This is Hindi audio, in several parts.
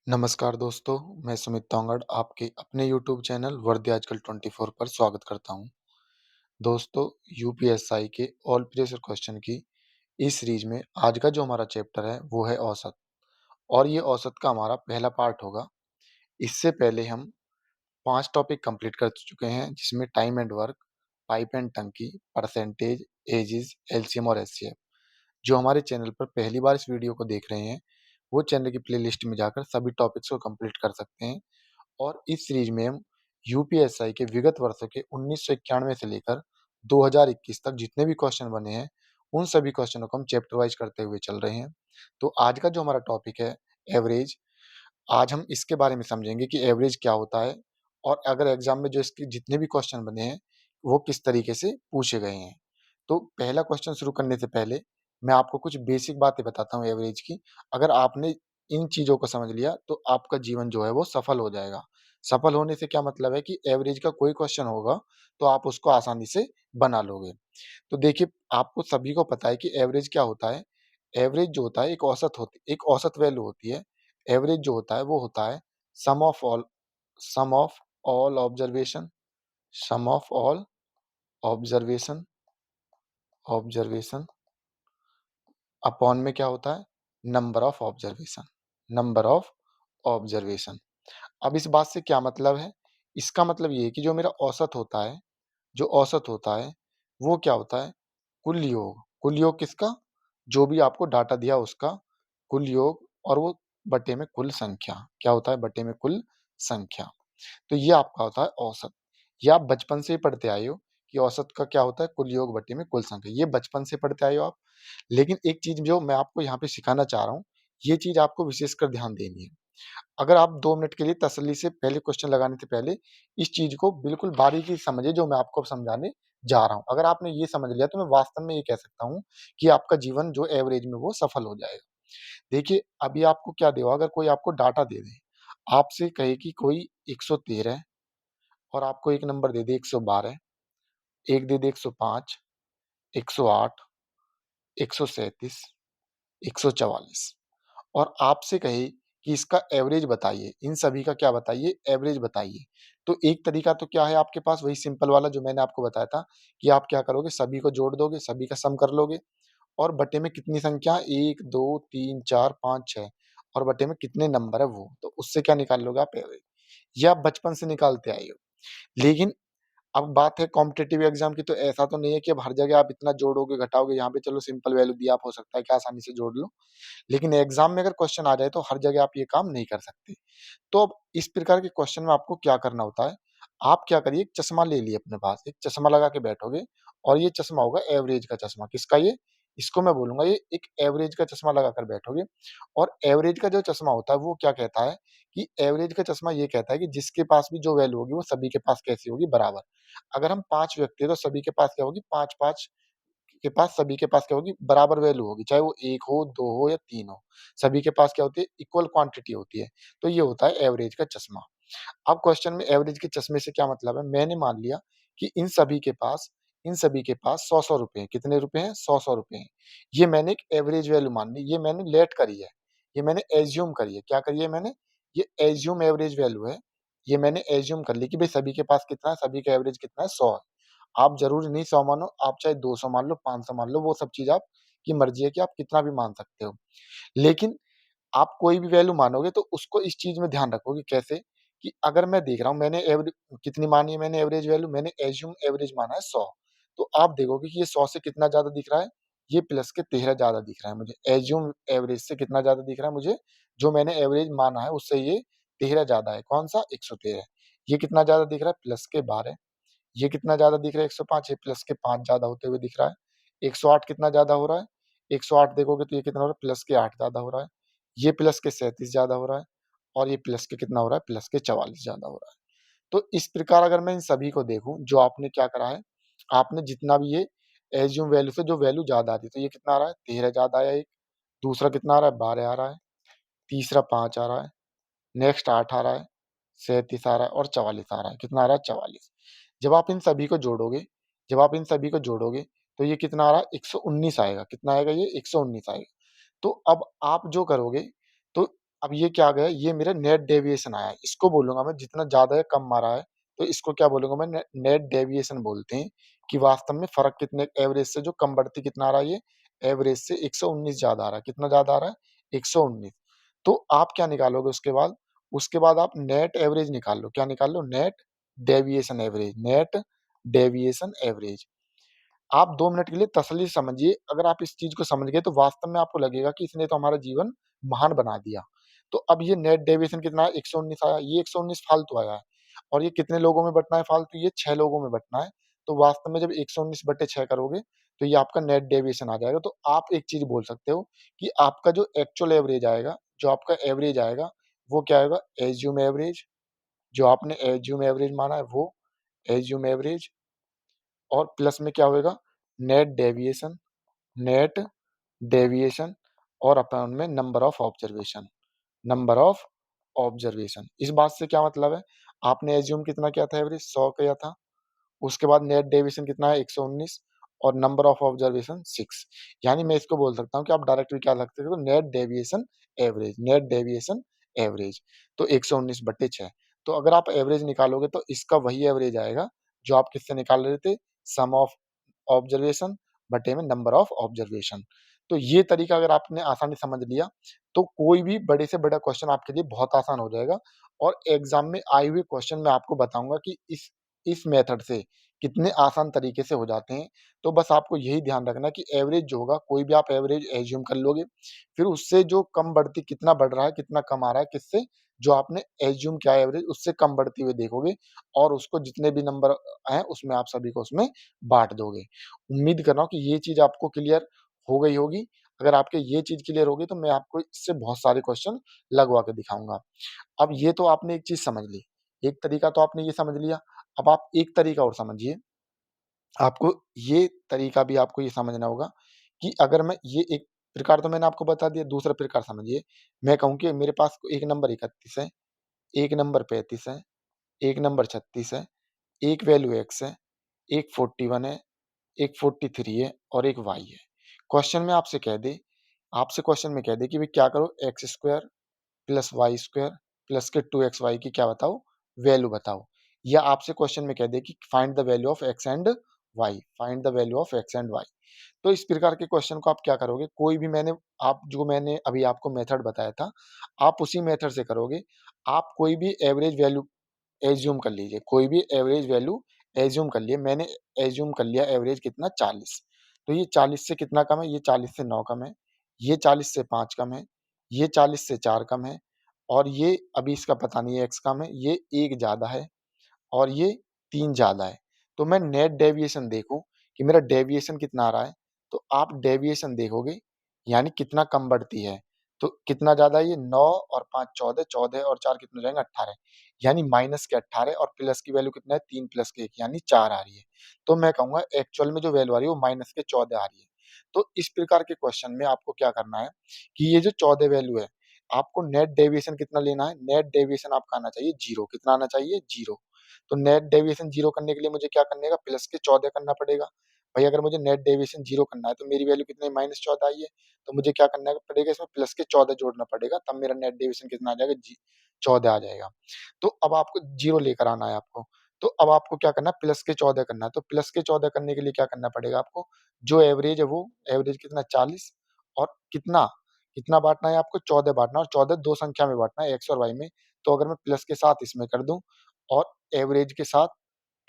नमस्कार दोस्तों, मैं सुमित तोंगड़ आपके अपने यूट्यूब चैनल वर्दी आजकल 24 पर स्वागत करता हूं। दोस्तों, यूपीएसआई के ऑल प्रीवियस ईयर क्वेश्चन की इस सीरीज में आज का जो हमारा चैप्टर है वो है औसत और ये औसत का हमारा पहला पार्ट होगा। इससे पहले हम 5 टॉपिक कंप्लीट कर चुके हैं जिसमें time and work, pipe and टंकी, परसेंटेज, एजेस, एलसीएम और एचसीएफ। जो हमारे चैनल पर पहली बार इस वीडियो को देख रहे हैं, वो चैनल की प्लेलिस्ट में जाकर सभी टॉपिक्स को कंप्लीट कर सकते हैं। और इस सीरीज में हम यूपीएसआई के विगत वर्षों के 1991 से लेकर 2021 तक जितने भी क्वेश्चन बने हैं, उन सभी क्वेश्चनों को हम चैप्टर वाइज करते हुए चल रहे हैं। तो आज का जो हमारा टॉपिक है एवरेज, आज हम इसके बारे में समझेंगे कि एवरेज क्या होता है और अगर एग्जाम में जो इसके जितने भी क्वेश्चन बने हैं, वो किस तरीके से पूछे गए हैं। तो पहला क्वेश्चन शुरू करने से पहले मैं आपको कुछ बेसिक बातें बताता हूँ एवरेज की। अगर आपने इन चीज़ों को समझ लिया तो आपका जीवन जो है वो सफल हो जाएगा। सफल होने से क्या मतलब है कि एवरेज का कोई क्वेश्चन होगा तो आप उसको आसानी से बना लोगे। तो देखिए, आपको सभी को पता है कि एवरेज क्या होता है। एवरेज जो होता है एक औसत वैल्यू होती है। एवरेज जो होता है वो होता है sum of all sum of all observation sum of all observation observation upon में क्या होता है नंबर ऑफ ऑब्जर्वेशन। अब इस बात से क्या मतलब है? इसका मतलब ये है कि जो मेरा औसत होता है, जो औसत होता है वो क्या होता है? कुल योग किसका? जो भी आपको डाटा दिया उसका कुल योग, और वो बटे में कुल संख्या। क्या होता है? बटे में कुल संख्या। तो ये आपका होता है औसत। ये आप बचपन से ही पढ़ते आए हो कि औसत का क्या होता है? कुल योग बटे में कुल संख्या। ये बचपन से पढ़ते आए हो आप। लेकिन एक चीज़ जो मैं आपको यहाँ पे सिखाना चाह रहा हूँ, ये चीज़ आपको विशेषकर ध्यान देनी है। अगर आप 2 मिनट के लिए तसल्ली से पहले क्वेश्चन लगाने से पहले इस चीज़ को बिल्कुल बारीकी से समझिए जो मैं आपको अब समझाने जा रहा हूँ। अगर आपने ये समझ लिया तो मैं वास्तव में ये कह सकता हूँ कि आपका जीवन जो एवरेज में वो सफल हो जाएगा। देखिए, अभी आपको क्या देगा, अगर कोई आपको डाटा दे दे, आपसे कहे कि कोई 113 है और आपको एक नंबर दे दे 112, एक दे दे 105, 108, 137, 144 और आपसे कहे कि इसका एवरेज बताइए, इन सभी का क्या बताइए? एवरेज बताइए। तो एक तरीका तो क्या है आपके पास? वही सिंपल वाला जो मैंने आपको बताया था कि आप क्या करोगे? सभी को जोड़ दोगे, सभी का सम कर लोगे और बटे में कितनी संख्या? 1, 2, 3, 4, 5, 6 और बटे में कितने नंबर है वो। तो उससे क्या निकाल लोगे आप? एवरेज। ये आप बचपन से निकालते आए हो। लेकिन अब बात है कॉम्पिटिटिव एग्जाम की, तो ऐसा तो नहीं है कि अब हर जगह आप इतना जोड़ोगे, घटाओगे। यहाँ पे चलो सिंपल वैल्यू दिया, आप हो सकता है कि आसानी से जोड़ लो। लेकिन एग्जाम में अगर क्वेश्चन आ जाए तो हर जगह आप ये काम नहीं कर सकते। तो अब इस प्रकार के क्वेश्चन में आपको क्या करना होता है, आप क्या करिए, एक चश्मा ले लिए अपने पास, एक चश्मा लगा के बैठोगे और ये चश्मा होगा एवरेज का चश्मा। किसका ये? इसको मैं बोलूँगा ये एक एवरेज का चश्मा लगाकर बैठोगे और एवरेज का जो चश्मा होता है वो क्या कहता है कि एवरेज का चश्मा ये कहता है कि जिसके पास भी जो वैल्यू होगी वो सभी के पास कैसी होगी? बराबर। अगर हम 5 व्यक्ति हैं तो सभी के पास क्या होगी? 5-5 के पास सभी के पास क्या होगी? बराबर वैल्यू होगी, चाहे वो 1 हो, 2 हो या 3 हो। सभी के पास क्या होती है? इक्वल क्वांटिटी होती है। तो ये होता है एवरेज का चश्मा। अब क्वेश्चन में एवरेज के चश्मे से क्या मतलब है? मैंने मान लिया कि इन सभी के पास 100-100 रुपए हैं। कितने रुपए हैं? 100-100 रुपए हैं। ये मैंने एक एवरेज वैल्यू मान ली, ये मैंने लेट करी है। ये मैंने एज़्यूम करी है। क्या करी है मैंने? ये एज़्यूम एवरेज वैल्यू है। ये मैंने एज़्यूम कर ली कि भई सभी के पास कितना है? सभी का एवरेज कितना है? 100 है। आप ज़रूरी नहीं 100 मानो, आप चाहे 200 मान लो, 500 मान लो, वो सब चीज़ आपकी मर्ज़ी है कि आप कितना भी मान सकते हो। लेकिन आप कोई भी वैल्यू मानोगे तो उसको इस चीज़ में ध्यान रखोगे कैसे? कि अगर मैं देख रहा हूँ मैंने कितनी मानी है मैंने एवरेज वैल्यू? मैंने एज़्यूम एवरेज माना है 100। तो आप देखोगे कि ये 100 से कितना ज़्यादा दिख रहा है? ये प्लस के 13 ज़्यादा दिख रहा है मुझे। एज़्यूम एवरेज से कितना ज़्यादा दिख रहा है मुझे? जो मैंने एवरेज माना है उससे ये 13 ज़्यादा है। कौन-सा? 113। ये कितना ज़्यादा दिख रहा है? प्लस के 12। ये कितना ज़्यादा दिख रहा है? 105। ये प्लस के 5 ज़्यादा होते हुए दिख रहा है। 108 कितना ज़्यादा हो रहा है? 108 देखोगे तो ये कितना हो रहा है? प्लस के 8 ज़्यादा हो रहा है। ये प्लस के 37 ज़्यादा हो रहा है और ये प्लस के कितना हो रहा है? प्लस के 44 ज़्यादा हो रहा है। तो इस प्रकार अगर मैं इन सभी को देखूँ, जो आपने क्या करा है, आपने जितना भी ये एज़्यूम वैल्यू से जो वैल्यू ज़्यादा आती है, तो ये कितना आ रहा है? 13 ज़्यादा आया एक, दूसरा कितना आ रहा है? 12 आ रहा है, तीसरा 5 आ रहा है, नेक्स्ट 8 आ रहा है, 37 आ रहा है और 44 आ रहा है। कितना आ रहा है? 44। जब आप इन सभी को जोड़ोगे जब आप इन सभी को जोड़ोगे, तो ये कितना आ रहा है? 119 आएगा। कितना आएगा ये? 119 आएगा। तो अब आप जो करोगे, तो अब ये क्या आ गया, ये मेरा नेट डेविएशन आया है। इसको बोलूँगा मैं जितना ज़्यादा या कम मारा है, तो इसको क्या बोलूँगा मैं नेट डेविएशन बोलते हैं कि वास्तव में फ़र्क कितने एवरेज से जो कम बढ़ती कितना आ रहा है ये, एवरेज से 119 ज़्यादा आ रहा है। कितना ज़्यादा आ रहा है? 119। तो आप क्या निकालोगे उसके बाद? उसके बाद आप नेट एवरेज निकाल लो। क्या निकाल लो? Net deviation average, net deviation average. आप 2 मिनट के लिए तसल्ली से समझिए, अगर आप इस चीज़ को समझ गए तो वास्तव में आपको लगेगा कि इसने तो हमारा जीवन महान बना दिया। तो अब ये नेट डेविएशन कितना है? 119 आया, ये 119 फालतू आया है और ये कितने लोगों में बँटना है फालतू? ये 6 लोगों में बँटना है। तो वास्तव में जब 119/6 करोगे, तो ये आपका नेट डेविएशन आ जाएगा। तो आप एक चीज़ बोल सकते हो कि आपका जो एक्चुअल एवरेज आएगा, जो आपका एवरेज आएगा, वो क्या आएगा? एज़्यूम एवरेज, जो आपने एज़्यूम एवरेज माना है वो, एज़्यूम एवरेज और प्लस में क्या होएगा? नेट डेविएशन, नेट डेविएशन और अपन में number of observation, number of observation. इस बात से क्या मतलब है? आपने एज़्यूम कितना किया था एवरेज? 100 किया था। उसके बाद नेट डेविएशन कितना है? 119 और नंबर ऑफ ऑब्जर्वेशन 6। यानी मैं इसको बोल सकता हूँ कि आप डायरेक्टली क्या लिख सकते हो? Net deviation average, net deviation average. तो 119/6। तो अगर आप एवरेज निकालोगे तो इसका वही एवरेज आएगा, जो आप किससे निकाल रहे थे? सम ऑफ ऑब्जर्वेशन बटे में नंबर ऑफ ऑब्जर्वेशन। तो ये तरीका अगर आपने आसानी से समझ लिया, तो कोई भी बड़े से बड़ा क्वेश्चन आपके लिए बहुत आसान हो जाएगा और एग्ज़ाम में आए हुए क्वेश्चन मैं आपको बताऊँगा कि इस मेथड से कितने आसान तरीके से हो जाते हैं। तो बस आपको यही ध्यान रखना है कि एवरेज जो होगा, कोई भी आप एवरेज एज़्यूम कर लोगे, फिर उससे जो कम बढ़ती कितना बढ़ रहा है, कितना कम आ रहा है, किससे? जो आपने एज़्यूम किया है एवरेज, उससे कम बढ़ती हुई देखोगे और उसको जितने भी नंबर हैं, उसमें आप सभी को उसमें बाँट दोगे। उम्मीद कर रहा हूँ कि ये चीज़ आपको क्लियर हो गई होगी। अगर आपके ये चीज़ क्लियर होगी, तो मैं आपको इससे बहुत सारे क्वेश्चन लगवा के दिखाऊँगा। अब ये तो आपने एक चीज़ समझ ली, एक तरीका तो आपने ये समझ लिया। अब आप एक तरीका और समझिए, आपको ये तरीका भी आपको ये समझना होगा कि अगर मैं ये एक प्रकार तो मैंने आपको बता दिया, दूसरा प्रकार समझिए। मैं कहूँ कि मेरे पास 1 नंबर 31 है, 1 नंबर 35 है, 1 नंबर 36 है, एक वैल्यू x है, एक 41 है, एक 43 है और एक y है। क्वेश्चन में आपसे कह दे आपसे क्वेश्चन में कह दे कि भई क्या करो x square plus Y square plus के 2xy की क्या बताओ? वैल्यू बताओ। या आपसे क्वेश्चन में कह दे कि find the value of x and y, find the value of x and y। तो इस प्रकार के क्वेश्चन को आप क्या करोगे? कोई भी मैंने अभी आपको मेथड बताया था, आप उसी मेथड से करोगे। आप कोई भी एवरेज वैल्यू एज़्यूम कर लीजिए, कोई भी एवरेज वैल्यू एज़्यूम कर लिए। मैंने एज़्यूम कर लिया एवरेज कितना 40। तो ये 40 से कितना कम है? ये 40 से 9 कम है, ये 40 से 5 कम है, ये 40 से 4 कम है और ये अभी इसका पता नहीं है x कम है, ये 1 ज़्यादा है और ये 3 ज़्यादा है। तो मैं नेट डेविएशन देखूँ कि मेरा डेविएशन कितना आ रहा है, तो आप डेविएशन देखोगे यानी कितना कम बढ़ती है। तो कितना ज़्यादा है ये 9 और 5 14, 14 और 4 कितने हो जाएँगे 18 यानी माइनस के 18 और प्लस की वैल्यू कितना है 3 प्लस के 1 यानी 4 आ रही है। तो मैं कहूँगा एक्चुअल में जो वैल्यू आ रही है वो माइनस के 14 आ रही है। तो इस प्रकार के क्वेश्चन में आपको क्या करना है कि ये जो 14 वैल्यू है, आपको नेट डेविएशन कितना लेना है? नेट डेविएशन आपका आना चाहिए 0 कितना आना चाहिए? 0। तो नेट डेविएशन 0 करने के लिए मुझे क्या करने का प्लस के 14 करना पड़ेगा। भाई अगर मुझे नेट डेविएशन 0 करना है तो मेरी वैल्यू कितनी -14 आई है, तो मुझे क्या करना पड़ेगा इसमें प्लस के 14 जोड़ना पड़ेगा तब मेरा नेट डेविएशन कितना आ जाएगा 14 आ जाएगा। तो अब आपको 0 लेकर आना है आपको। तो अब आपको क्या करना है प्लस के 14 करना है। तो प्लस के 14 करने के लिए क्या करना पड़ेगा आपको, जो एवरेज है वो एवरेज कितना 40 और कितना, कितना बाँटना है आपको 14 बाँटना है और 14 2 संख्या में बाँटना है एक्स और वाई में। तो अगर मैं प्लस के साथ इसमें कर दूँ और एवरेज के साथ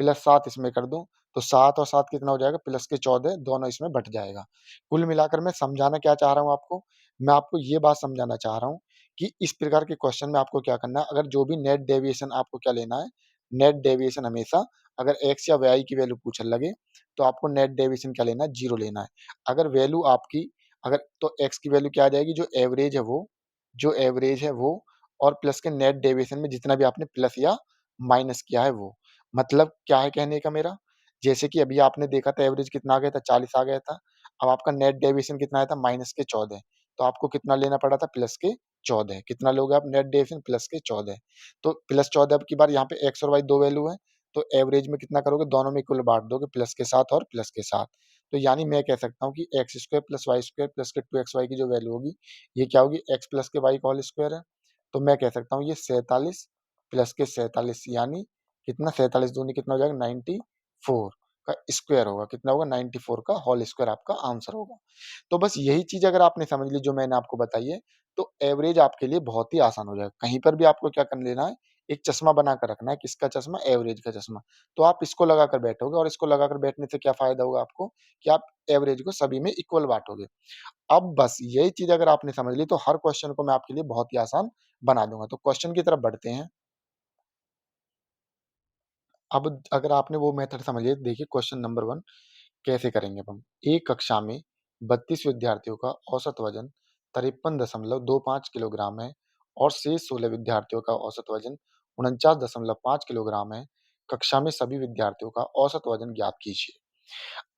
प्लस 7 इसमें कर दूँ, तो 7 और 7 कितना हो जाएगा प्लस के 14 दोनों इसमें बँट जाएगा। कुल मिलाकर मैं समझाना क्या चाह रहा हूँ आपको? मैं आपको ये बात समझाना चाह रहा हूँ कि इस प्रकार के क्वेश्चन में आपको क्या करना है, अगर जो भी नेट डेविएशन आपको क्या लेना है, नेट डेविएशन हमेशा अगर x या y की वैल्यू पूछने लगे, तो आपको नेट डेविएशन क्या लेना है, 0 लेना है। अगर वैल्यू आपकी अगर तो x की वैल्यू क्या आ जाएगी, जो एवरेज है वो और प्लस के नेट डेविएशन में जितना भी आपने प्लस या माइनस किया है वो। मतलब क्या है कहने का मेरा, जैसे कि अभी आपने देखा था एवरेज कितना आ गया था 40 आ गया था। अब आपका नेट डेविएशन कितना आया था माइनस के 14 तो आपको कितना लेना पड़ा था प्लस के 14 कितना लोगे आप नेट डेविएशन प्लस के 14 तो प्लस 14 अब की बार यहाँ पे एक्स और वाई 2 वैल्यू है, तो एवरेज में कितना करोगे दोनों में इक्वल बाँट दोगे प्लस के साथ और प्लस के साथ। तो यानी मैं कह सकता हूँ कि X square plus Y square plus के 2xy की जो वैल्यू होगी, ये क्या होगी एक्स प्लस के वाई का होल स्क्वायर है। तो मैं कह सकता हूँ ये 47 प्लस के 47 यानी कितना, 47 दूनी कितना हो जाएगा 94 का स्क्वायर होगा। कितना होगा 94 का होल स्क्वायर आपका आंसर होगा। तो बस यही चीज अगर आपने समझ ली जो मैंने आपको बताई है, तो एवरेज आपके लिए बहुत ही आसान हो जाएगा। कहीं पर भी आपको क्या कर लेना है, एक चश्मा बनाकर रखना है। किसका चश्मा? एवरेज का चश्मा। तो आप इसको लगाकर बैठोगे और इसको लगाकर बैठने से क्या फायदा होगा आपको, कि आप एवरेज को सभी में इक्वल बांटोगे। अब बस यही चीज अगर आपने समझ ली तो हर क्वेश्चन को मैं आपके लिए बहुत ही आसान बना दूंगा। तो क्वेश्चन की तरफ बढ़ते हैं। अब अगर आपने वो मेथड समझ लिया, देखिए क्वेश्चन नंबर 1 कैसे करेंगे अब हम। एक कक्षा में 32 विद्यार्थियों का औसत वजन 53.25 किलोग्राम है और शेष 16 विद्यार्थियों का औसत वजन 49.5 किलोग्राम है। कक्षा में सभी विद्यार्थियों का औसत वजन ज्ञात कीजिए।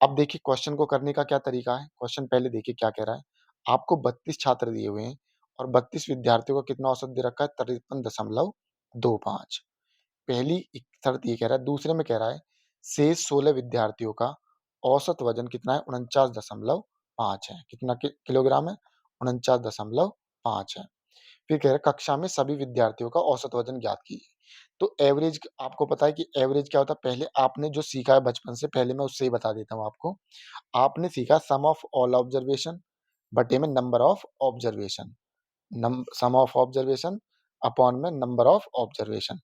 अब देखिए क्वेश्चन को करने का क्या तरीका है। क्वेश्चन पहले देखिए क्या कह रहा है। आपको 32 छात्र दिए हुए हैं और 32 विद्यार्थियों का कितना औसत दे रखा है, 53.25। पहली एक शर्त ये कह रहा है, दूसरे में कह रहा है शेष 16 विद्यार्थियों का औसत वजन कितना है, 49.5 है। कितना किलोग्राम है, 49.5 है। फिर कह रहा है कक्षा में सभी विद्यार्थियों का औसत वजन ज्ञात कीजिए। तो एवरेज आपको पता है कि एवरेज क्या होता है। पहले आपने जो सीखा है बचपन से, पहले मैं उससे ही बता देता हूँ आपको। आपने सीखा सम ऑफ ऑल ऑब्जर्वेशन बटे में number of observation, sum of observation upon में नंबर ऑफ ऑब्जर्वेशन।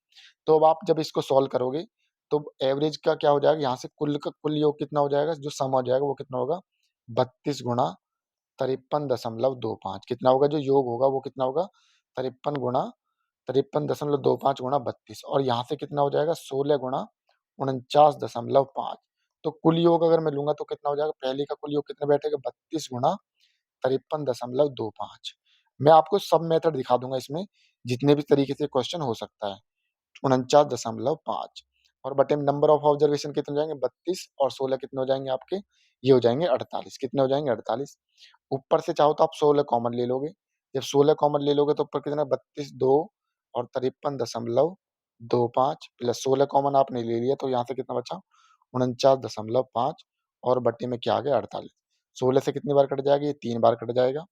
तो अब आप जब इसको सॉल्व करोगे तो एवरेज का क्या हो जाएगा, यहाँ से कुल का कुल योग कितना हो जाएगा, जो सम हो जाएगा वो कितना होगा, 32 गुणा 53.25। कितना होगा जो योग होगा वो कितना होगा, 53 गुणा 32 और यहाँ से कितना हो जाएगा 16 गुणा 49.5। तो कुल योग अगर मैं लूंगा तो कितना हो जाएगा, पहले का कुल योग कितना बैठेगा, 32 गुणा 53.25। मैं आपको सब मेथड दिखा दूंगा इसमें, जितने भी तरीके से क्वेश्चन हो सकता है। 49.5 और बटे में नंबर ऑफ ऑब्जर्वेशन कितने हो जाएंगे, 32 और 16 कितने हो जाएंगे आपके, ये हो जाएंगे 48। कितने हो जाएंगे 48। ऊपर से चाहो तो आप 16 कॉमन ले लोगे। जब 16 कॉमन ले लोगे तो ऊपर कितना, 32 2 और 53.25 प्लस 16 कॉमन आपने ले लिया तो यहाँ से कितना बचा, 49.5 और बटे में क्या आ गया 48। 16 से कितनी बार कट जाएगा, ये 3 बार कट जाएगा।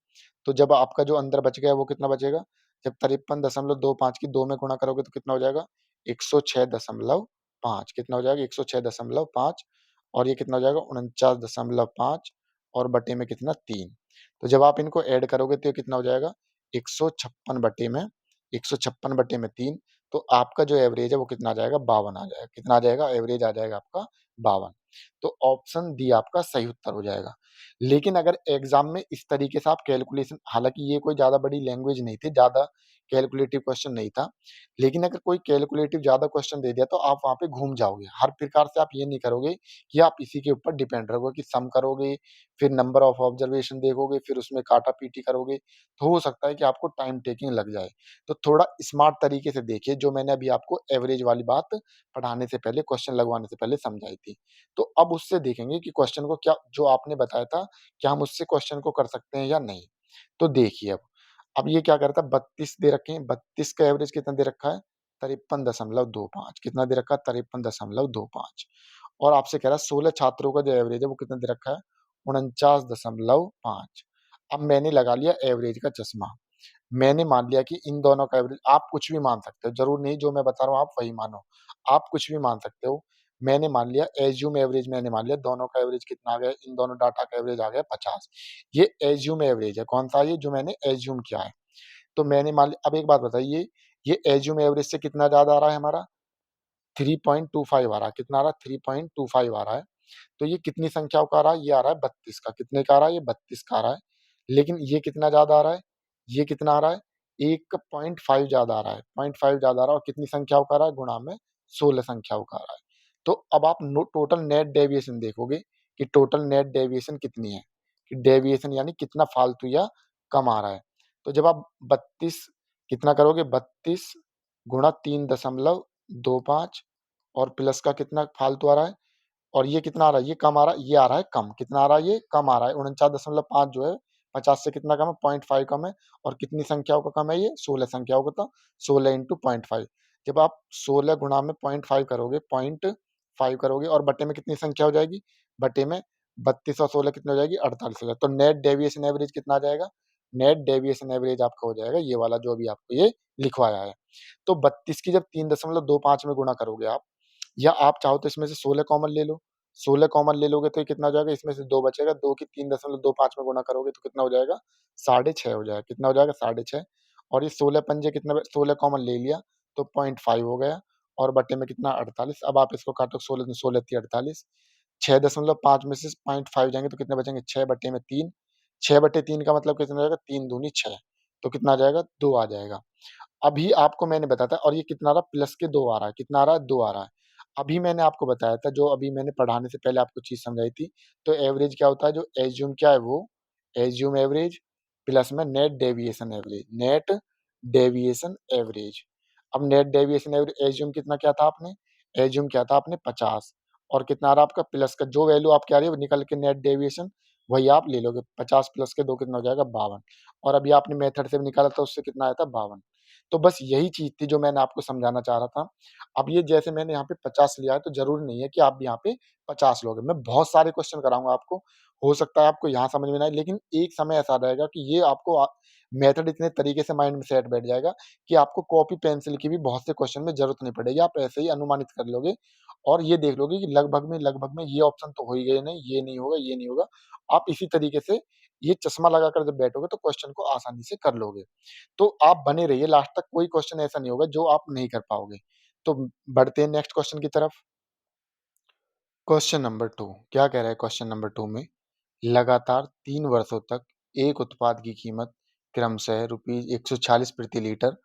तो जब आपका जो अंदर बच गया वो कितना बचेगा, जब 53.25 की 2 में गुणा करोगे तो कितना हो जाएगा, 106.5। कितना हो जाएगा 106.5 और ये कितना हो जाएगा 49.5 और बटे में कितना 3। तो जब आप इनको ऐड करोगे तो ये कितना हो जाएगा 156 बटे में 3। तो आपका जो एवरेज है वो कितना आ जाएगा, 52 आ जाएगा। कितना आ जाएगा, एवरेज आ जाएगा आपका 52। तो ऑप्शन डी आपका सही उत्तर हो जाएगा। लेकिन अगर एग्जाम में इस तरीके से आप कैलकुलेशन, हालांकि ये कोई ज्यादा बड़ी लैंग्वेज नहीं थी, ज्यादा कैलकुलेटिव क्वेश्चन नहीं था, लेकिन अगर कोई कैलकुलेटिव ज्यादा क्वेश्चन दे दिया तो आप वहां पे घूम जाओगे। हर प्रकार से आप ये नहीं करोगे कि आप इसी के ऊपर डिपेंड रहोगे कि सम करोगे, फिर नंबर ऑफ ऑब्जर्वेशन देखोगे, फिर उसमें काटा पीटी करोगे, तो हो सकता है कि आपको टाइम टेकिंग लग जाए। तो थोड़ा स्मार्ट तरीके से देखिए, जो मैंने अभी आपको एवरेज वाली बात पढ़ाने से पहले, क्वेश्चन लगवाने से पहले समझाई थी। तो अब उससे देखेंगे कि क्वेश्चन को क्या, जो आपने बताया था, क्या हम उससे क्वेश्चन को कर सकते हैं या नहीं। तो देखिए अब ये क्या करता है, 32 दे रखे हैं, 32 का एवरेज कितना दे रखा है, 53.25। कितना दे रखा है, 53.25। और आपसे कह रहा है 16 छात्रों का जो एवरेज है वो कितना दे रखा है, 49.5। अब मैंने लगा लिया एवरेज का चश्मा। मैंने मान लिया कि इन दोनों का एवरेज, आप कुछ भी मान सकते हो, जरूर नहीं जो मैं बता रहा हूँ आप वही मानो, आप कुछ भी मान सकते हो। मैंने मान लिया एज्यूम एवरेज, मैंने मान लिया दोनों का एवरेज कितना आ गया, इन दोनों डाटा का एवरेज आ गया 50। ये एज्यूम एवरेज है, कौन सा, ये जो मैंने एज्यूम किया है। तो मैंने मान लिया। अब एक बात बताइए, ये एज्यूम एवरेज से कितना ज्यादा आ रहा है हमारा, 3.25 आ रहा है। कितना आ रहा है, 3.25 आ रहा है। तो ये कितनी संख्याओं का आ रहा है, ये आ रहा है 32 का। कितने का आ रहा है, ये 32 का आ रहा है। लेकिन ये कितना ज्यादा आ रहा है, ये कितना आ रहा है, 1.5 ज्यादा आ रहा है, 0.5 ज्यादा आ रहा है। और कितनी संख्याओं का आ रहा है, गुणा में 16 संख्याओं का आ रहा है। तो अब आप टोटल नेट डेविएशन देखोगे कि टोटल नेट डेविएशन कितनी है, कि डेविएशन यानी कितना फालतू या कम आ रहा है। तो जब आप 32 कितना करोगे, 32 गुणा 3.25 और प्लस का कितना फालतू आ रहा है, और ये कितना आ रहा है, ये कम आ रहा है, ये आ रहा है कम। कितना आ रहा है, ये कम आ रहा है। 49.5 जो है 50 से कितना कम है, 0.5 कम है। और कितनी संख्याओं का कम है, ये 16 संख्याओं का। तो 16 इंटू 0.5, जब आप 16 गुणा में 0.5 करोगे, 0.5 करोगे और बटे में कितनी संख्या हो जाएगी, बटे में 32 और 16 कितने हो जाएगी, 48 हो जाएगी। तो नेट डेविएशन एवरेज कितना आ जाएगा, नेट डेविएशन एवरेज आपका हो जाएगा ये वाला जो अभी आपको ये लिखवाया है। तो 32 की जब 3.25 में गुणा करोगे आप, या आप चाहो तो इसमें से 16 कॉमन ले लो। 16 कॉमन ले लोगे तो ये कितना हो जाएगा, इसमें से 2 बचेगा, 2 की 3.25 में गुणा करोगे तो कितना हो जाएगा, 6.5 हो जाएगा। कितना हो जाएगा, 6.5। और ये 16 पंजे कितना, 16 कॉमन ले लिया तो 0.5 हो गया, और बटे में कितना, 48। अब आप इसको काटो, 16 16 × 48, 6.5 में से 0.5 जाएंगे तो कितने बचेंगे, 6/3। 6/3 का मतलब कितना हो जाएगा, 3 दूनी 6, तो कितना आ जाएगा, 2 आ जाएगा। अभी आपको मैंने बताया था, और ये कितना आ रहा है, प्लस के 2 आ रहा है, कितना आ रहा है, 2 आ रहा है। अभी मैंने आपको बताया था, जो अभी मैंने पढ़ाने से पहले आपको चीज़ समझाई थी, तो एवरेज क्या होता है, जो एज्यूम क्या है वो, एज्यूम एवरेज प्लस में net deviation average, net deviation average. अब नेट डेविएशन एवरेज एज्यूम कितना क्या था आपने, एज्यूम क्या था आपने 50, और कितना आ रहा है आपका, प्लस का जो वैल्यू आपकी आ रही है वो निकल के नेट डेविएशन वही आप ले लोगे, 50 प्लस के 2 कितना हो जाएगा, 52। और अभी आपने मेथड से भी निकाला था, उससे कितना आया था, 52। तो बस यही चीज़ थी जो मैंने आपको समझाना चाह रहा था। अब ये जैसे मैंने यहाँ पे 50 लिया है, तो ज़रूरी नहीं है कि आप भी यहाँ पे 50 लोगे। मैं बहुत सारे क्वेश्चन कराऊँगा आपको, हो सकता है आपको यहाँ समझ में ना आए, लेकिन एक समय ऐसा रहेगा कि ये आपको मेथड इतने तरीके से माइंड में सेट बैठ जाएगा कि आपको कॉपी पेंसिल की भी बहुत से क्वेश्चन में ज़रूरत नहीं पड़ेगी। आप ऐसे ही अनुमानित कर लोगे, और ये देख लोगे कि लगभग में ये ऑप्शन तो हो ही गए नहीं, ये नहीं होगा, ये नहीं होगा। आप इसी तरीके से ये चश्मा लगाकर जब बैठोगे तो क्वेश्चन को आसानी से कर लोगे। तो आप बने रहिए लास्ट तक, कोई क्वेश्चन ऐसा नहीं होगा जो आप नहीं कर पाओगे। तो बढ़ते हैं नेक्स्ट क्वेश्चन की तरफ। क्वेश्चन नंबर 2 क्या कह रहा है, क्वेश्चन नंबर 2 में लगातार 3 वर्षों तक एक उत्पाद की कीमत क्रमशः रुपीज 146 प्रति लीटर,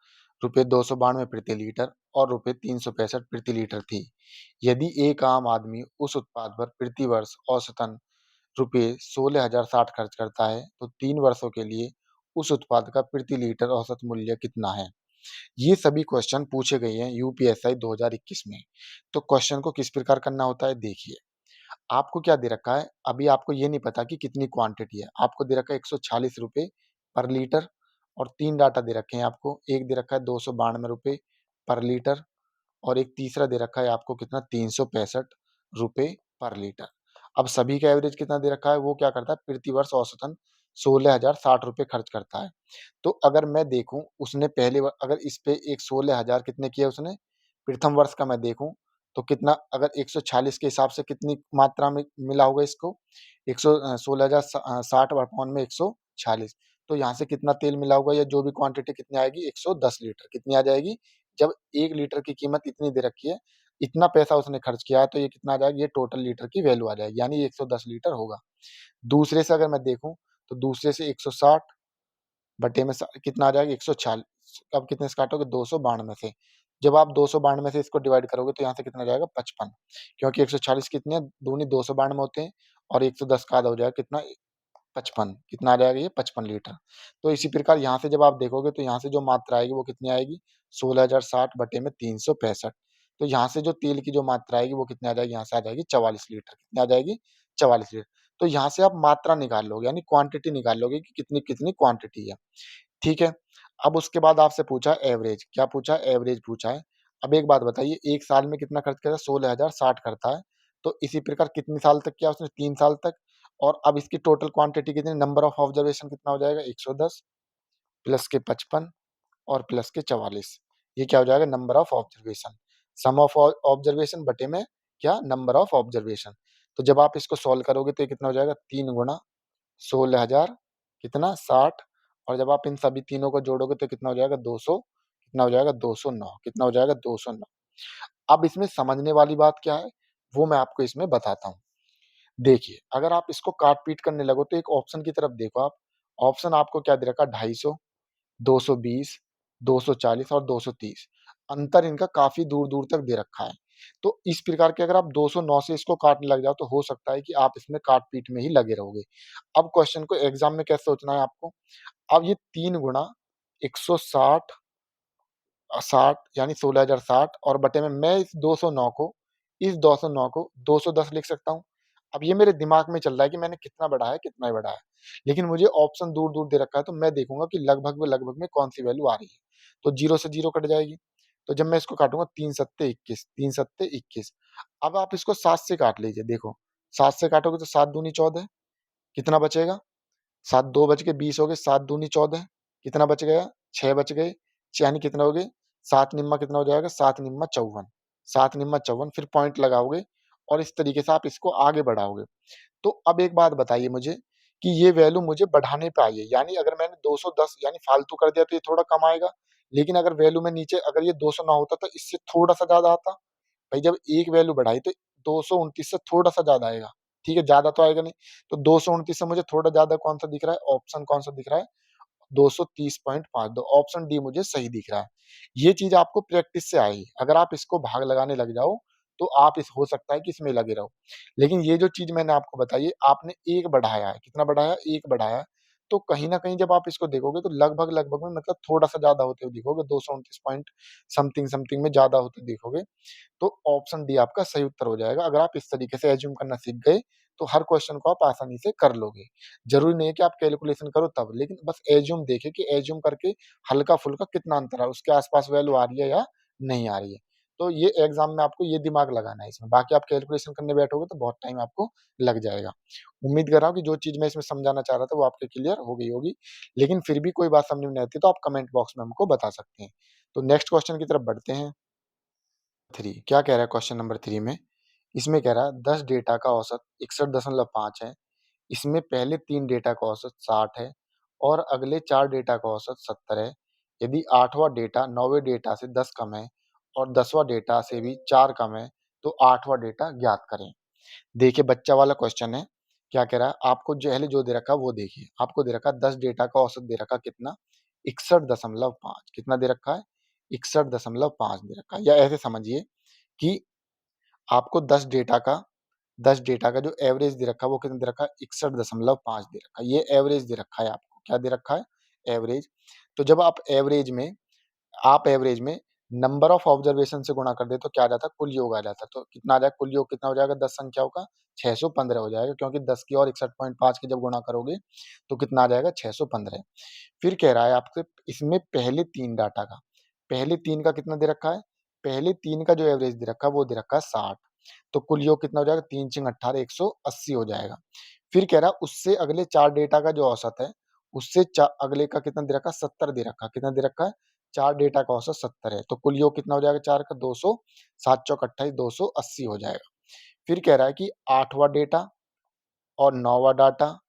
रुपये 292 प्रति लीटर और रुपये 365 प्रति लीटर थी। यदि एक आम आदमी उस उत्पाद पर प्रति वर्ष औसतन रुपये 16,060 खर्च करता है, तो 3 वर्षों के लिए उस उत्पाद का प्रति लीटर औसत मूल्य कितना है? ये सभी क्वेश्चन पूछे गए हैं यूपीएसआई 2021 में। तो क्वेश्चन को किस प्रकार करना होता है, देखिए। आपको क्या दे रखा है, अभी आपको ये नहीं पता कि कितनी क्वांटिटी है। आपको दे रखा है 146 रुपए पर लीटर, और 3 डाटा दे रखे हैं आपको। एक दे रखा है 292 रुपए पर लीटर, और एक तीसरा दे रखा है आपको कितना, 365 रुपए पर लीटर। अब सभी का एवरेज कितना दे रखा है, वो क्या करता है, प्रति वर्ष औसतन 16,060 रुपए खर्च करता है। तो अगर मैं देखूँ, उसने पहले अगर इस पे एक 16,000 कितने किए उसने, प्रथम वर्ष का मैं देखूँ, तो कितना, अगर 146 के हिसाब से कितनी मात्रा में मिला होगा इसको, 16,060 अपॉन में 146, तो यहाँ से कितना तेल मिला होगा, या जो भी क्वांटिटी कितनी आएगी, 110 लीटर कितनी आ जाएगी। जब 1 लीटर की कीमत इतनी दे रखी है, इतना पैसा उसने खर्च किया है, तो ये कितना आ जाएगा, ये टोटल लीटर की वैल्यू आ जाएगी, यानी ये 110 लीटर होगा। दूसरे से अगर मैं देखूँ, तो दूसरे से 160 बटे में कितना आ जाएगा, 140। अब कितने से काटोगे, 292 से। जब आप 292 से इसको डिवाइड करोगे तो यहाँ से कितना जाएगा, 55, क्योंकि 140 कितने हैं, दूनी 292 होते हैं, और 110 का आधा हो जाएगा कितना, 55। कितना आ जाएगा, ये 55 लीटर। तो इसी प्रकार यहाँ से जब आप देखोगे तो यहाँ से जो मात्रा आएगी वो कितनी आएगी, 16,060 बटे में 365। तो यहाँ से जो तेल की जो मात्रा आएगी वो कितनी आ जाएगी, यहाँ से आ जाएगी 44 लीटर। कितनी आ जाएगी, 44 लीटर। तो यहाँ से आप मात्रा निकाल लोगे, यानी क्वांटिटी निकाल लोगे कि कितनी क्वांटिटी है। ठीक है। अब उसके बाद आपसे पूछा एवरेज, क्या पूछा, एवरेज पूछा है। अब एक बात बताइए, 1 साल में कितना खर्च करता है, 16,060 करता है। तो इसी प्रकार कितने साल तक किया उसने, 3 साल तक। और अब इसकी टोटल क्वांटिटी कितनी, नंबर ऑफ ऑब्जर्वेशन कितना हो जाएगा, 110 प्लस के 55 और प्लस के 44। ये क्या हो जाएगा, number of observation. Sum of observation बटे में क्या, नंबर ऑफ ऑब्जर्वेशन। तो जब आप इसको सॉल्व करोगे तो ये कितना हो जाएगा, 3 गुणा 16,000 कितना, 60। और जब आप इन सभी तीनों को जोड़ोगे तो कितना हो जाएगा, 200। कितना हो जाएगा, 209। कितना हो जाएगा, 209। अब इसमें समझने वाली बात क्या है, वो मैं आपको इसमें बताता हूँ। देखिए, अगर आप इसको काट-पीट करने लगो तो एक ऑप्शन की तरफ देखो आप। ऑप्शन आपको क्या दे रखा है, 250, 220, 240 और 230। अंतर इनका काफ़ी दूर-दूर तक दे रखा है। तो इस प्रकार के अगर आप 209 से इसको काटने लग जाओ तो हो सकता है कि आप इसमें काट-पीट में ही लगे रहोगे। अब क्वेश्चन को एग्ज़ाम में कैसे सोचना है आपको, अब ये 3 गुणा 160 60 यानी 16,060 और बटे में मैं इस 209 को 210 लिख सकता हूँ। अब ये मेरे दिमाग में चल रहा है कि मैंने कितना बढ़ाया, कितना ही बढ़ाया। लेकिन मुझे ऑप्शन दूर-दूर दे रखा है तो मैं देखूँगा कि लगभग में कौन-सी वैल्यू आ रही है। तो 0 से 0 कट जाएगी। तो जब मैं इसको काटूँगा 3 सत्ते 21, 3 सत्ते 21। अब आप इसको 7 से काट लीजिए, देखो 7 से काटोगे तो 7 दूनी 14, कितना बचेगा? 7 2 बज के 20 हो गए, 7 दूनी 14, कितना बच गया? 6 बच गए, यानी कितना हो गए? 7 निम्मा कितना हो जाएगा? 7 निम्मा 54, 7 निम्मा 54, फिर पॉइंट लगाओगे और इस तरीके से आप इसको आगे बढ़ाओगे। तो अब एक बात बताइए मुझे कि ये वैल्यू मुझे बढ़ाने पे आई है, यानी अगर मैंने 210 यानी फालतू कर दिया तो ये थोड़ा कम आएगा, लेकिन अगर वैल्यू में नीचे अगर ये 200 ना होता तो इससे थोड़ा-सा ज़्यादा आता। भाई जब एक वैल्यू बढ़ाई तो 229 से थोड़ा-सा ज़्यादा आएगा, ठीक है? ज़्यादा तो आएगा नहीं। तो 229 से मुझे थोड़ा ज़्यादा कौन-सा दिख रहा है? ऑप्शन कौन-सा दिख रहा है? 230.52, ऑप्शन डी मुझे सही दिख रहा है। ये चीज़ आपको प्रैक्टिस से आएगी। अगर आप इसको भाग लगाने लग जाओ, तो आप इस हो सकता है कि इसमें लगे रहो। लेकिन ये जो चीज़ मैंने आपको बताई है, आपने 1 बढ़ाया है, कितना बढ़ाया? 1 बढ़ाया है। तो कहीं न कहीं जब आप इसको देखोगे तो लगभग-लगभग में मतलब थोड़ा-सा ज़्यादा होते हुए दिखोगे, 229 पॉइंट समथिंग में ज़्यादा होते दिखोगे। तो ऑप्शन डी आपका सही उत्तर हो जाएगा। अगर आप इस तरीके से अज़्यूम करना सीख गए, तो हर क्वेश्चन को आप आसानी से कर लोगे। ज़रूरी नहीं है कि आप कैलकुलेशन करो तब, लेकिन बस अज़्यूम देखें कि अज़्यूम करके हल्का-फुल्का कितना अंतर है, उसके आस-पास वैल्यू आ रही है या नहीं आ रही है। तो ये एग्ज़ाम में आपको ये दिमाग लगाना है इसमें, बाकी आप कैलकुलेशन करने बैठोगे तो बहुत टाइम आपको लग जाएगा। उम्मीद कर रहा हूँ कि जो चीज़ मैं इसमें समझाना चाह रहा था वो आपके क्लियर हो गई होगी, लेकिन फिर भी कोई बात समझ में नहीं आती तो आप कमेंट बॉक्स में हमको बता सकते हैं। तो नेक्स्ट क्वेश्चन की तरफ बढ़ते हैं। 3 क्या कह रहा है क्वेश्चन नंबर 3 में? इसमें कह रहा है 10 डेटा का औसत 61.5 है। इसमें पहले 3 डेटा का औसत 60 है और अगले 4 डेटा का औसत 70 है। यदि 8वाँ डेटा 9वें डेटा से 10 कम है और 10वाँ डेटा से भी 4 कम है, तो 8वाँ डेटा ज्ञात करें। देखिए बच्चा वाला क्वेश्चन है। क्या कह रहा है? आपको पहले जो दे रखा है वो देखिए। आपको दे रखा है 10 डेटा का औसत दे रखा कितना? 61.5 कितना दे रखा है? 61.5 दे रखा है, या ऐसे समझिए कि आपको 10 डेटा का जो एवरेज दे रखा है वो कितना दे रखा है? 61.5 दे रखा है। ये एवरेज दे रखा है आपको। क्या दे रखा है? एवरेज। तो जब आप एवरेज में नंबर ऑफ ऑब्जर्वेशन से गुणा कर दे तो क्या आ जाता है? कुल योग आ जाता है। तो कितना आ जाएगा? कुल योग कितना हो जाएगा 10 संख्याओं का? 615 हो जाएगा, क्योंकि 10 की और 61.5 की जब गुणा करोगे तो कितना आ जाएगा? 615। फिर कह रहा है आपसे इसमें पहले 3 डाटा का, पहले 3 का कितना दे रखा है? पहले 3 का जो एवरेज दे रखा है वो दे रखा है 60। तो कुल योग कितना हो जाएगा? 3 छींग 18, 180 हो जाएगा। फिर कह रहा है उससे अगले 4 डेटा का जो औसत है, उससे अगले का कितना दे रखा है? 70 दे रखा है। कितना दे रखा है? 4 डेटा का औसत 70 है। तो कुल योग कितना हो जाएगा 4 का? 200, 7 चौक 28, 280 हो जाएगा। फिर कह रहा है कि 8वाँ डेटा और 9वाँ डाटा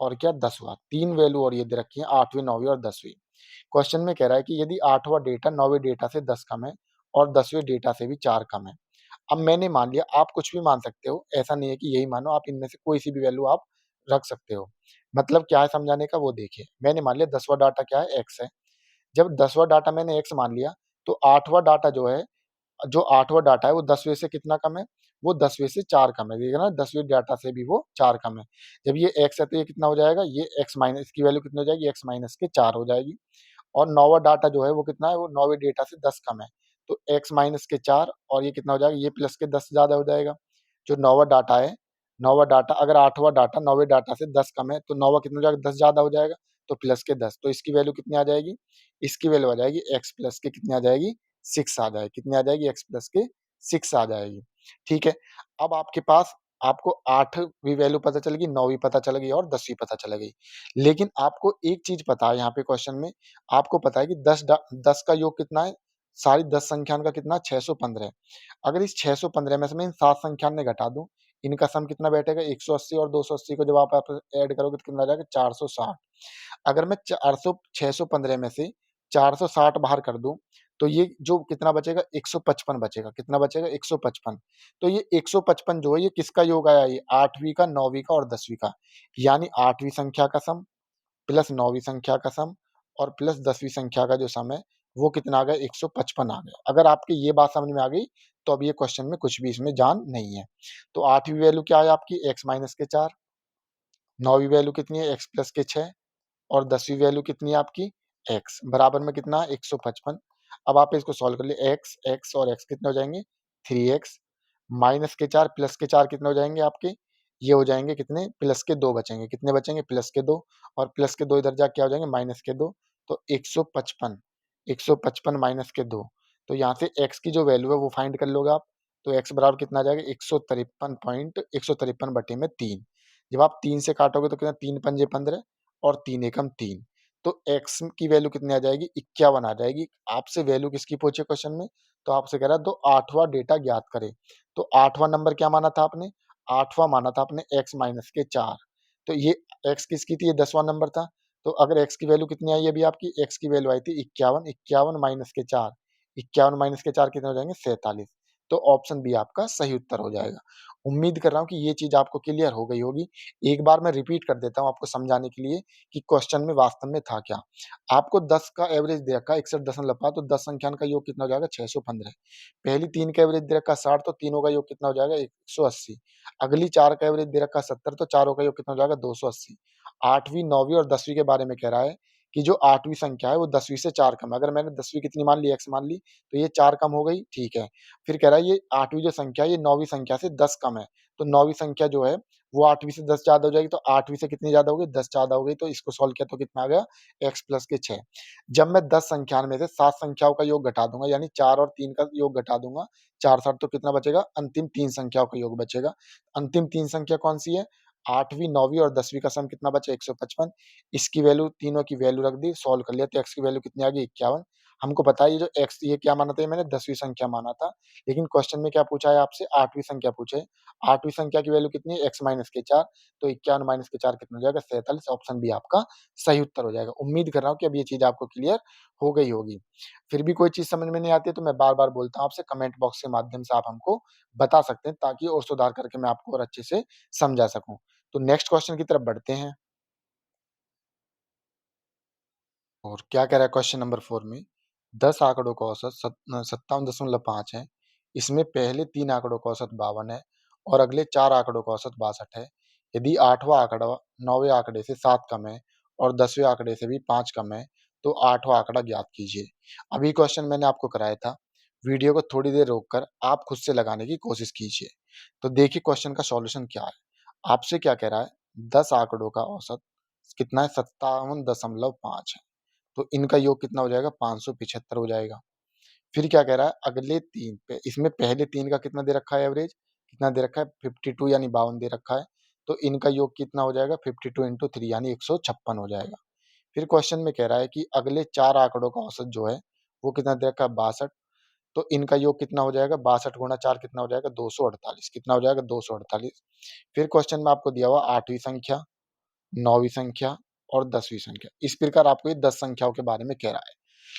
और क्या 10वाँ, 3 वैल्यू और ये दे रखी है 8वीं, 9वीं और 10वीं। क्वेश्चन में कह रहा है कि यदि 8वाँ डेटा 9वें डेटा से 10 कम है और 10वें डेटा से भी 4 कम है। अब मैंने मान लिया, आप कुछ भी मान सकते हो, ऐसा नहीं है कि यही मानो, आप इनमें से कोई सी भी वैल्यू आप रख सकते हो। मतलब क्या है समझाने का वो देखिए। मैंने मान लिया 10वाँ डाटा क्या है? x है। जब 10वाँ डाटा मैंने x मान लिया, तो 8वाँ डाटा जो 8वाँ डाटा है वो 10वें से कितना कम है? वो 10वें से 4 कम है। देखिए ना 10वें डाटा से भी वो 4 कम है। जब ये x है तो ये कितना हो जाएगा? ये x माइनस, इसकी वैल्यू कितनी हो जाएगी? x माइनस के 4 हो जाएगी। और 9वाँ डाटा जो है वो कितना है? वो 9वें डेटा से 10 कम है। तो x माइनस के 4 और ये कितना हो जाएगा? ये प्लस के 10 ज़्यादा हो जाएगा। जो 9वाँ डाटा है, 9वाँ डाटा अगर 8वाँ डाटा 9वें डाटा से 10 कम है, तो 9वाँ कितना हो जाएगा? 10 ज़्यादा हो जाएगा, तो प्लस के 10। तो इसकी वैल्यू कितनी आ जाएगी? इसकी वैल्यू आ जाएगी x प्लस के कितनी आ जाएगी? 6 आ जाएगी। कितनी आ जाएगी? x प्लस के 6 आ जाएगी। ठीक है? अब आपके पास आपको 8वीं वैल्यू पता चल गई, 9वीं पता चल गई और 10वीं पता चल गई। लेकिन आपको एक चीज़ पता है यहाँ पे क्वेश्चन में, आपको पता है कि 10 का योग कितना है? सारी 10 संख्याओं का कितना? 615 है। अगर इस 615 में से मैं इन 7 संख्यान घटा दूँ, इनका सम कितना बैठेगा? 180 और 280 को जब आप ऐड करोगे तो कितना आ जाएगा? 460। अगर मैं 615 में से 460 बाहर कर दूँ, तो ये जो कितना बचेगा? 155 बचेगा। कितना बचेगा? 155। तो ये 155 जो है ये किसका योग आया? ये 8वीं का, 9वीं का और 10वीं का। यानी 8वीं संख्या का सम प्लस 9वीं संख्या का सम और प्लस 10वीं संख्या का जो सम है, वो कितना आ गया? 155 आ गया। अगर आपकी ये बात समझ में आ गई, तो अब ये क्वेश्चन में कुछ भी इसमें जान नहीं है। तो 8वीं वैल्यू क्या है आपकी? x माइनस के 4, 9वीं वैल्यू कितनी है? x प्लस के 6 और 10वीं वैल्यू कितनी है आपकी? x बराबर में कितना है? 155। अब आप इसको सॉल्व कर लिए, x और x कितने हो जाएँगे? 3x माइनस के 4 प्लस के 4 कितने हो जाएँगे आपके? ये हो जाएँगे कितने? प्लस के 2 बचेंगे। कितने बचेंगे? प्लस के 2 और प्लस के 2 इधर जाके क्या हो जाएँगे? माइनस के 2। तो 155, 155 माइनस के 2। तो यहाँ से x की जो वैल्यू है वो फाइंड कर लोगे आप। तो x बराबर कितना आ जाएगा? 153 बटे में 3। जब आप 3 से काटोगे तो कितना? 3 पंजे 15 और 3 एकम 3। तो x की वैल्यू कितनी आ जाएगी? 51 आ जाएगी। आपसे वैल्यू किसकी पूछी क्वेश्चन में? तो आपसे कह रहा है तो 8वां डेटा ज्ञात करें। तो 8वां नंबर क्या माना था आपने? 8वां माना था आपने x माइनस के 4। तो ये x किसकी थी? ये 10वां नंबर था। तो अगर x की वैल्यू कितनी आई अभी आपकी? x की वैल्यू आई थी 51, 51 माइनस के 4, 51 माइनस के 4 कितने हो जाएंगे? 47। तो ऑप्शन बी आपका सही उत्तर हो जाएगा। उम्मीद कर रहा हूँ कि ये चीज़ आपको क्लियर हो गई होगी। एक बार मैं रिपीट कर देता हूँ आपको समझाने के लिए कि क्वेश्चन में वास्तव में था क्या। आपको 10 का एवरेज दे रखा है 61.5, तो 10 संख्यान का योग कितना हो जाएगा? 615। पहली 3 का एवरेज दे रखा है 60, तो तीनों का योग कितना हो जाएगा? 180। अगली 4 का एवरेज दे रखा है 70, तो चारों का योग कितना हो जाएगा? 280। 8वीं, 9वीं और 10वीं के बारे में कह रहा है कि जो 8वीं संख्या है वो 10वीं से 4 कम है। अगर मैंने 10वीं कितनी मान ली? x मान ली, तो ये 4 कम हो गई, ठीक है। फिर कह रहा है ये 8वीं जो संख्या है ये 9वीं संख्या से 10 कम है। तो 9वीं संख्या जो है वो 8वीं से 10 ज़्यादा हो जाएगी, तो 8वीं से कितनी ज़्यादा हो गई? 10 ज़्यादा हो गई, तो इसको सॉल्व किया तो कितना आ गया? x प्लस के 6। जब मैं 10 संख्यान में से 7 संख्याओं का योग घटा दूँगा, यानी 4 और 3 का योग घटा दूँगा, 4 7 तो कितना बचेगा? अंतिम 3 संख्याओं का योग बचेगा। अंतिम 3 संख्या कौन-सी है? 8वीं, 9वीं और 10वीं का सम कितना बचा? 155। इसकी वैल्यू, तीनों की वैल्यू रख दी, सॉल्व कर लिया, तो x की वैल्यू कितनी आ गई? 51। हमको पता है ये जो x, ये क्या माना था? ये मैंने 10वीं संख्या माना था। लेकिन क्वेश्चन में क्या पूछा है आपसे? 8वीं संख्या पूछे। 8वीं संख्या की वैल्यू कितनी है? x माइनस के 4। तो 51 माइनस के 4 कितना हो जाएगा? 47। ऑप्शन बी आपका सही उत्तर हो जाएगा। उम्मीद कर रहा हूँ कि अब ये चीज़ आपको क्लियर हो गई होगी। फिर भी कोई चीज़ समझ में नहीं आती है तो मैं बार-बार बोलता हूँ आपसे, कमेंट बॉक्स के माध्यम से आप हमको बता सकते हैं, ताकि और सुधार करके मैं आपको और अच्छे से समझा सकूँ। तो नेक्स्ट क्वेश्चन की तरफ बढ़ते हैं। और क्या कह रहा है क्वेश्चन नंबर 4 में? 10 आंकड़ों का औसत 57.5 है। इसमें पहले 3 आंकड़ों का औसत 52 है और अगले 4 आंकड़ों का औसत 62 है। यदि 8वां आंकड़ा 9वें आंकड़े से 7 कम है और 10वें आंकड़े से भी 5 कम है, तो 8वां आंकड़ा ज्ञात कीजिए। अभी क्वेश्चन मैंने आपको कराया था। वीडियो को थोड़ी देर रोककर आप खुद से लगाने की कोशिश कीजिए। तो देखिए क्वेश्चन का सॉल्यूशन क्या है। आपसे क्या कह रहा है? 10 आंकड़ों का औसत कितना है? 57.5 है। तो इनका योग कितना हो जाएगा? 575 हो जाएगा। फिर क्या कह रहा है? अगले 3 पे, इसमें पहले 3 का कितना दे रखा है एवरेज? कितना दे रखा है? 52 यानी 52 दे रखा है। तो इनका योग कितना हो जाएगा? 52 इंटू 3 यानी 156 हो जाएगा। फिर क्वेश्चन में कह रहा है कि अगले 4 आंकड़ों का औसत जो है, वो कितना दे रखा है? 62। तो इनका योग कितना हो जाएगा? 62 गुणा 4 कितना हो जाएगा? 248। कितना हो जाएगा? 248। फिर क्वेश्चन में आपको दिया हुआ 8वीं संख्या, 9वीं संख्या और 10वीं संख्या। इस प्रकार आपको ये 10 संख्याओं के बारे में कह रहा है।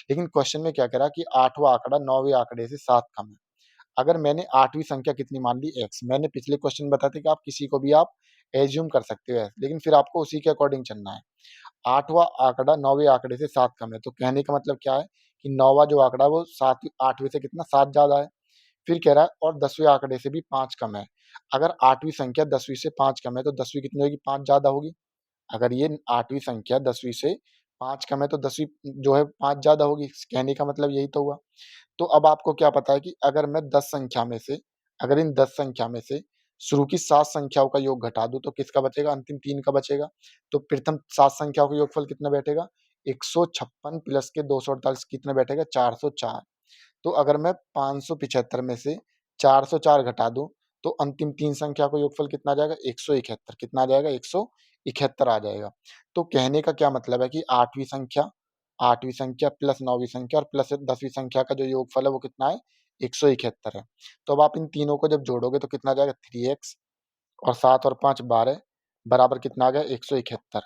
लेकिन क्वेश्चन में क्या कह रहा है कि 8वां आंकड़ा 9वें आंकड़े से 7 कम है। अगर मैंने 8वीं संख्या कितनी मान ली? x। मैंने पिछले क्वेश्चन में बताया था कि आप किसी को भी आप एज्यूम कर सकते हो, लेकिन फिर आपको उसी के अकॉर्डिंग चलना है। 8वां आंकड़ा 9वें आंकड़े से 7 कम है, तो कहने का मतलब क्या है कि 9वां जो आंकड़ा है वो 7 8वें से कितना 7 ज़्यादा है। फिर कह रहा है और 10वें आंकड़े से भी 5 कम है। अगर 8वीं संख्या 10वीं से 5 कम है, तो 10वीं कितनी होगी? 5 ज़्यादा होगी। अगर ये 8वीं संख्या 10वीं से 5 कम है, तो 10वीं जो है 5 ज़्यादा होगी। कहने का मतलब यही तो हुआ। तो अब आपको क्या पता है कि अगर मैं 10 संख्या में से, अगर इन 10 संख्या में से शुरू की 7 संख्याओं का योग घटा दूँ, तो किसका बचेगा? अंतिम 3 का बचेगा। तो प्रथम 7 संख्याओं का योगफल कितना बैठेगा? 156 प्लस के 248 कितना बैठेगा? 404। तो अगर मैं 575 में से 404 घटा दूँ, तो अंतिम 3 संख्या का योगफल कितना आ जाएगा? 171। कितना आ जाएगा? 171 आ जाएगा। तो कहने का क्या मतलब है कि 8वीं संख्या प्लस 9वीं संख्या और प्लस 10वीं संख्या का जो योगफल है वो कितना है? 171 है। तो अब आप इन तीनों को जब जोड़ोगे तो कितना आ जाएगा? 3x और 7 और 5 12 बराबर कितना आ गया? 171।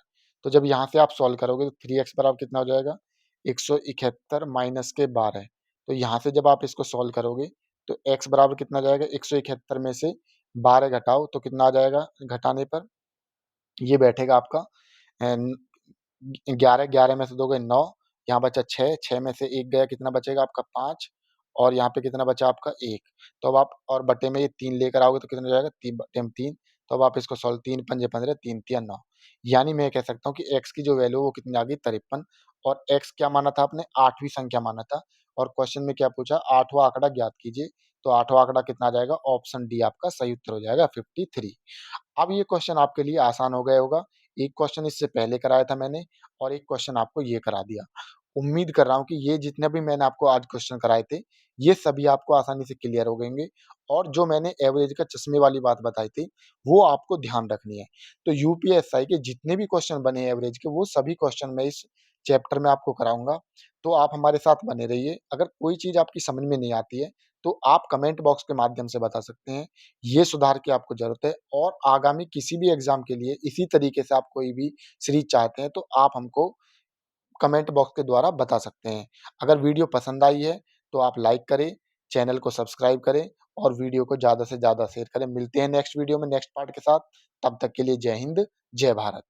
तो जब यहाँ से आप सॉल्व करोगे तो 3x बराबर कितना हो जाएगा? 171 माइनस के 12। तो यहाँ से जब आप इसको सॉल्व करोगे तो x बराबर कितना आ जाएगा? 171 में से 12 घटाओ तो कितना आ जाएगा घटाने पर? ये बैठेगा आपका अ, 11, 11 में से 2 गए 9, यहाँ बचा 6, 6 में से 1 गया कितना बचेगा आपका 5 और यहाँ पे कितना बचा आपका 1। तो अब आप और बटे में ये 3 लेकर आओगे तो कितना हो जाएगा? 3 बटे में 3। तो अब आप इसको सॉल्व, 3 पंजे 15, 3 तिया 9। यानी मैं कह सकता हूँ कि x की जो वैल्यू है वो कितनी आ गई? 53। और x क्या माना था आपने? 8वीं संख्या माना था और क्वेश्चन में क्या पूछा? 8वां आंकड़ा ज्ञात कीजिए। तो 8वां आंकड़ा कितना आ जाएगा? ऑप्शन डी आपका सही उत्तर हो जाएगा 53। अब ये क्वेश्चन आपके लिए आसान हो गया होगा। एक क्वेश्चन इससे पहले कराया था मैंने और एक क्वेश्चन आपको ये करा दिया। उम्मीद कर रहा हूँ कि ये जितने भी मैंने आपको आज क्वेश्चन कराए थे, ये सभी आपको आसानी से क्लियर हो गएँगे और जो मैंने एवरेज का चश्मे वाली बात बताई थी, वो आपको ध्यान रखनी है। तो यूपीएसआई के जितने भी क्वेश्चन बने एवरेज के, वो सभी क्वेश्चन मैं इस चैप्टर में आपको कराऊँगा, तो आप हमारे साथ बने रहिए। अगर कोई चीज़ आपकी समझ में नहीं आती है, तो आप कमेंट बॉक्स के माध्यम से बता सकते हैं। ये सुधार की आपको ज़रूरत है और आगामी किसी भी एग्ज़ाम के लिए इसी तरीके से आप कोई भी सीरीज़ चाहते हैं, तो आप हमको कमेंट बॉक्स के द्वारा बता सकते हैं। अगर वीडियो पसंद आई है, तो आप लाइक करें, चैनल को सब्सक्राइब करें और वीडियो को ज़्यादा से ज़्यादा शेयर करें। मिलते हैं नेक्स्ट वीडियो में नेक्स्ट पार्ट के साथ, तब तक के लिए जय हिंद, जय भारत।